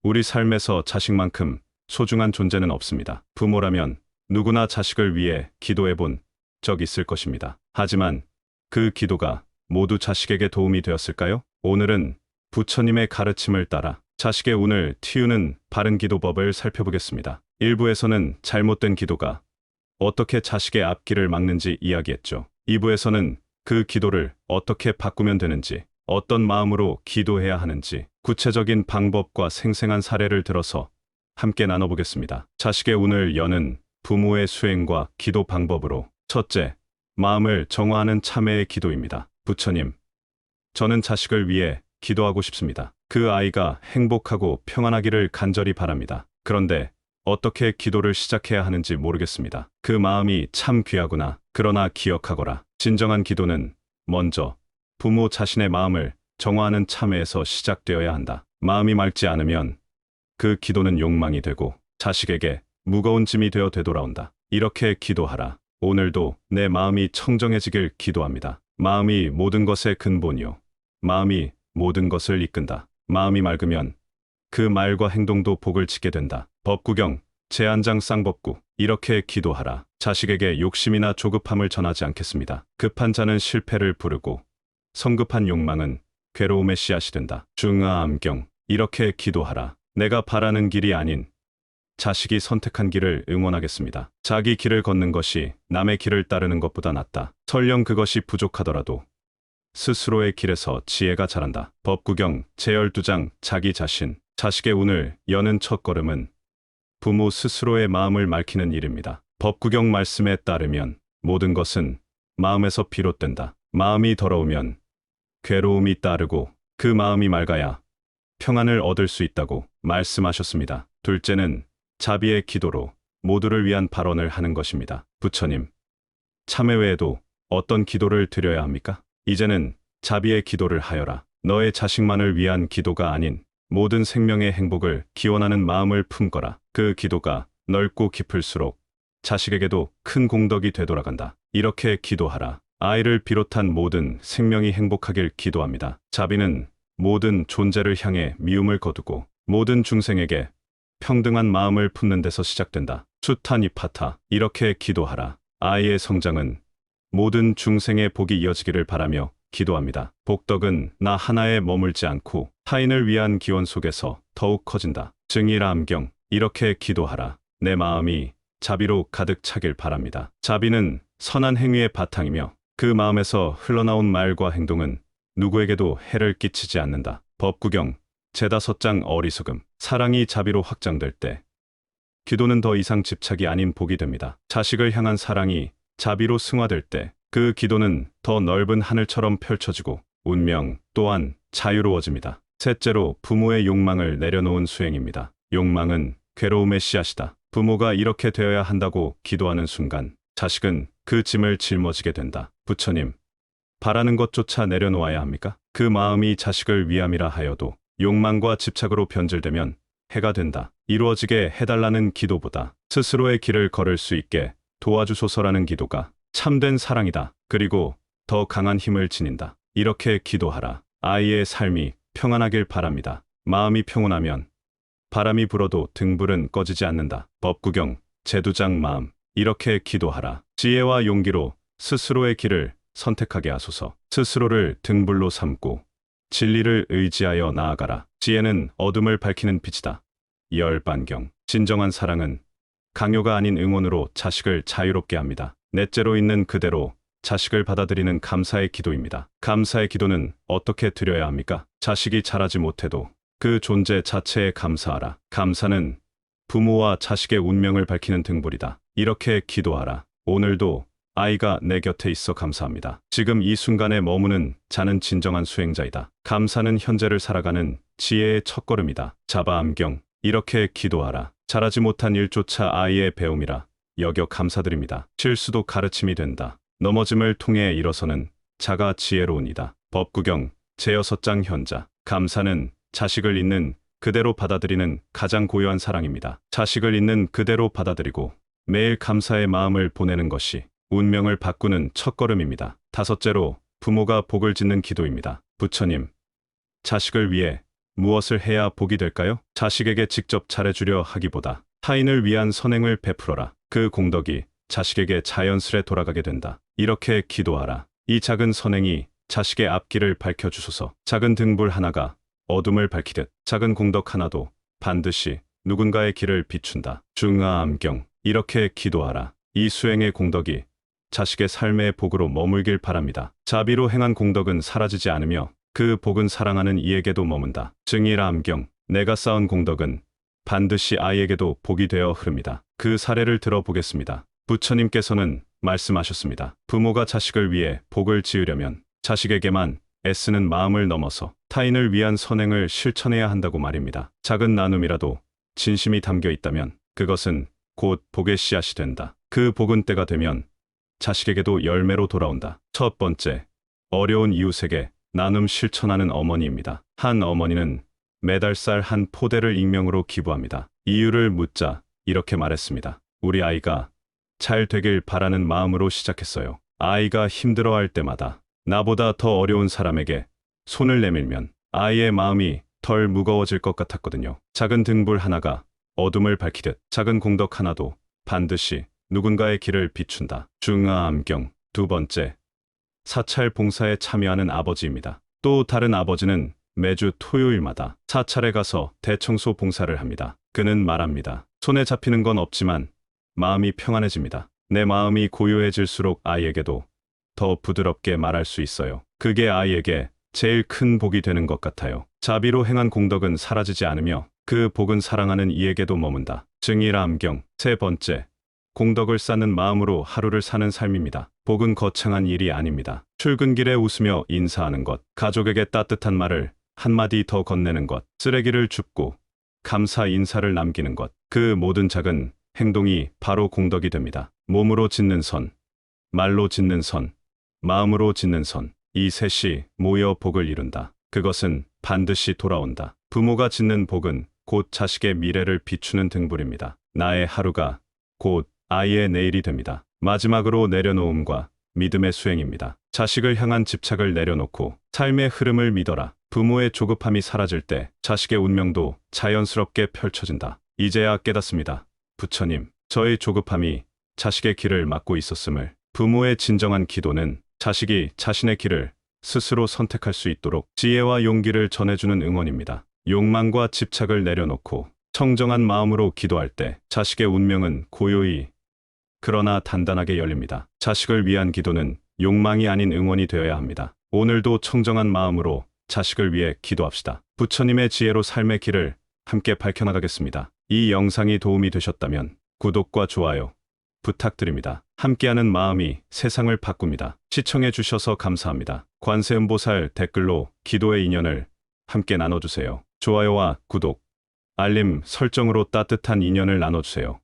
우리 삶에서 자식만큼 소중한 존재는 없습니다. 부모라면 누구나 자식을 위해 기도해 본 적 있을 것입니다. 하지만 그 기도가 모두 자식에게 도움이 되었을까요? 오늘은 부처님의 가르침을 따라 자식의 운을 틔우는 바른 기도법을 살펴보겠습니다. 일부에서는 잘못된 기도가 어떻게 자식의 앞길을 막는지 이야기했죠. 2부에서는 그 기도를 어떻게 바꾸면 되는지, 어떤 마음으로 기도해야 하는지 구체적인 방법과 생생한 사례를 들어서 함께 나눠보겠습니다. 자식의 운을 여는 부모의 수행과 기도 방법으로 첫째, 마음을 정화하는 참회의 기도입니다. 부처님, 저는 자식을 위해 기도하고 싶습니다. 그 아이가 행복하고 평안하기를 간절히 바랍니다. 그런데 어떻게 기도를 시작해야 하는지 모르겠습니다. 그 마음이 참 귀하구나. 그러나 기억하거라. 진정한 기도는 먼저 부모 자신의 마음을 정화하는 참회에서 시작되어야 한다. 마음이 맑지 않으면 그 기도는 욕망이 되고 자식에게 무거운 짐이 되어 되돌아온다. 이렇게 기도하라. 오늘도 내 마음이 청정해지길 기도합니다. 마음이 모든 것의 근본이요. 마음이 모든 것을 이끈다. 마음이 맑으면 그 말과 행동도 복을 짓게 된다. 법구경, 제한장 쌍법구. 이렇게 기도하라. 자식에게 욕심이나 조급함을 전하지 않겠습니다. 급한 자는 실패를 부르고 성급한 욕망은 괴로움의 씨앗이 된다. 중아암경. 이렇게 기도하라. 내가 바라는 길이 아닌 자식이 선택한 길을 응원하겠습니다. 자기 길을 걷는 것이 남의 길을 따르는 것보다 낫다. 설령 그것이 부족하더라도 스스로의 길에서 지혜가 자란다. 법구경 제12장 자기 자신. 자식의 운을 여는 첫걸음은 부모 스스로의 마음을 맑히는 일입니다. 법구경 말씀에 따르면 모든 것은 마음에서 비롯된다. 마음이 더러우면 괴로움이 따르고 그 마음이 맑아야 평안을 얻을 수 있다고 말씀하셨습니다. 둘째는 자비의 기도로 모두를 위한 발언을 하는 것입니다. 부처님, 참회 외에도 어떤 기도를 드려야 합니까? 이제는 자비의 기도를 하여라. 너의 자식만을 위한 기도가 아닌 모든 생명의 행복을 기원하는 마음을 품거라. 그 기도가 넓고 깊을수록 자식에게도 큰 공덕이 되돌아간다. 이렇게 기도하라. 아이를 비롯한 모든 생명이 행복하길 기도합니다. 자비는 모든 존재를 향해 미움을 거두고 모든 중생에게 평등한 마음을 품는 데서 시작된다. 수타니파타. 이렇게 기도하라. 아이의 성장은 모든 중생의 복이 이어지기를 바라며 기도합니다. 복덕은 나 하나에 머물지 않고 타인을 위한 기원 속에서 더욱 커진다. 증일암경. 이렇게 기도하라. 내 마음이 자비로 가득 차길 바랍니다. 자비는 선한 행위의 바탕이며 그 마음에서 흘러나온 말과 행동은 누구에게도 해를 끼치지 않는다. 법구경 제5장 어리석음. 사랑이 자비로 확장될 때 기도는 더 이상 집착이 아닌 복이 됩니다. 자식을 향한 사랑이 자비로 승화될 때 그 기도는 더 넓은 하늘처럼 펼쳐지고 운명 또한 자유로워집니다. 셋째로 부모의 욕망을 내려놓은 수행입니다. 욕망은 괴로움의 씨앗이다. 부모가 이렇게 되어야 한다고 기도하는 순간 자식은 그 짐을 짊어지게 된다. 부처님, 바라는 것조차 내려놓아야 합니까? 그 마음이 자식을 위함이라 하여도 욕망과 집착으로 변질되면 해가 된다. 이루어지게 해달라는 기도보다 스스로의 길을 걸을 수 있게 도와주소서라는 기도가 참된 사랑이다. 그리고 더 강한 힘을 지닌다. 이렇게 기도하라. 아이의 삶이 평안하길 바랍니다. 마음이 평온하면 바람이 불어도 등불은 꺼지지 않는다. 법구경 제2장 마음. 이렇게 기도하라. 지혜와 용기로 스스로의 길을 선택하게 하소서. 스스로를 등불로 삼고 진리를 의지하여 나아가라. 지혜는 어둠을 밝히는 빛이다. 열반경. 진정한 사랑은 강요가 아닌 응원으로 자식을 자유롭게 합니다. 넷째로 있는 그대로 자식을 받아들이는 감사의 기도입니다. 감사의 기도는 어떻게 드려야 합니까? 자식이 자라지 못해도 그 존재 자체에 감사하라. 감사는 부모와 자식의 운명을 밝히는 등불이다. 이렇게 기도하라. 오늘도 아이가 내 곁에 있어 감사합니다. 지금 이 순간에 머무는 자는 진정한 수행자이다. 감사는 현재를 살아가는 지혜의 첫걸음이다. 자바암경. 이렇게 기도하라. 잘하지 못한 일조차 아이의 배움이라 여겨 감사드립니다. 실수도 가르침이 된다. 넘어짐을 통해 일어서는 자가 지혜로운이다. 법구경 제6장 현자. 감사는 자식을 있는 그대로 받아들이는 가장 고유한 사랑입니다. 자식을 있는 그대로 받아들이고 매일 감사의 마음을 보내는 것이 운명을 바꾸는 첫걸음입니다. 다섯째로 부모가 복을 짓는 기도입니다. 부처님, 자식을 위해 무엇을 해야 복이 될까요? 자식에게 직접 잘해주려 하기보다 타인을 위한 선행을 베풀어라. 그 공덕이 자식에게 자연스레 돌아가게 된다. 이렇게 기도하라. 이 작은 선행이 자식의 앞길을 밝혀주소서. 작은 등불 하나가 어둠을 밝히듯 작은 공덕 하나도 반드시 누군가의 길을 비춘다. 중아암경. 이렇게 기도하라. 이 수행의 공덕이 자식의 삶의 복으로 머물길 바랍니다. 자비로 행한 공덕은 사라지지 않으며 그 복은 사랑하는 이에게도 머문다. 증일암경. 내가 쌓은 공덕은 반드시 아이에게도 복이 되어 흐릅니다. 그 사례를 들어보겠습니다. 부처님께서는 말씀하셨습니다. 부모가 자식을 위해 복을 지으려면 자식에게만 애쓰는 마음을 넘어서 타인을 위한 선행을 실천해야 한다고 말입니다. 작은 나눔이라도 진심이 담겨 있다면 그것은 곧 복의 씨앗이 된다. 그 복은 때가 되면 자식에게도 열매로 돌아온다. 첫 번째, 어려운 이웃에게 나눔 실천하는 어머니입니다. 한 어머니는 매달 쌀 한 포대를 익명으로 기부합니다. 이유를 묻자 이렇게 말했습니다. 우리 아이가 잘 되길 바라는 마음으로 시작했어요. 아이가 힘들어할 때마다 나보다 더 어려운 사람에게 손을 내밀면 아이의 마음이 덜 무거워질 것 같았거든요. 작은 등불 하나가 어둠을 밝히듯 작은 공덕 하나도 반드시 누군가의 길을 비춘다. 중아암경. 두 번째, 사찰 봉사에 참여하는 아버지입니다. 또 다른 아버지는 매주 토요일마다 사찰에 가서 대청소 봉사를 합니다. 그는 말합니다. 손에 잡히는 건 없지만 마음이 평안해집니다. 내 마음이 고요해질수록 아이에게도 더 부드럽게 말할 수 있어요. 그게 아이에게 제일 큰 복이 되는 것 같아요. 자비로 행한 공덕은 사라지지 않으며 그 복은 사랑하는 이에게도 머문다. 증일암경. 세 번째, 공덕을 쌓는 마음으로 하루를 사는 삶입니다. 복은 거창한 일이 아닙니다. 출근길에 웃으며 인사하는 것, 가족에게 따뜻한 말을 한마디 더 건네는 것, 쓰레기를 줍고 감사 인사를 남기는 것, 그 모든 작은 행동이 바로 공덕이 됩니다. 몸으로 짓는 선, 말로 짓는 선, 마음으로 짓는 선, 이 셋이 모여 복을 이룬다. 그것은 반드시 돌아온다. 부모가 짓는 복은 곧 자식의 미래를 비추는 등불입니다. 나의 하루가 곧 아이의 내일이 됩니다. 마지막으로 내려놓음과 믿음의 수행입니다. 자식을 향한 집착을 내려놓고 삶의 흐름을 믿어라. 부모의 조급함이 사라질 때 자식의 운명도 자연스럽게 펼쳐진다. 이제야 깨닫습니다. 부처님, 저의 조급함이 자식의 길을 막고 있었음을. 부모의 진정한 기도는 자식이 자신의 길을 스스로 선택할 수 있도록 지혜와 용기를 전해주는 응원입니다. 욕망과 집착을 내려놓고 청정한 마음으로 기도할 때 자식의 운명은 고요히 그러나 단단하게 열립니다. 자식을 위한 기도는 욕망이 아닌 응원이 되어야 합니다. 오늘도 청정한 마음으로 자식을 위해 기도합시다. 부처님의 지혜로 삶의 길을 함께 밝혀나가겠습니다. 이 영상이 도움이 되셨다면 구독과 좋아요 부탁드립니다. 함께하는 마음이 세상을 바꿉니다. 시청해 주셔서 감사합니다. 관세음보살 댓글로 기도의 인연을 함께 나눠주세요. 좋아요와 구독, 알림 설정으로 따뜻한 인연을 나눠주세요.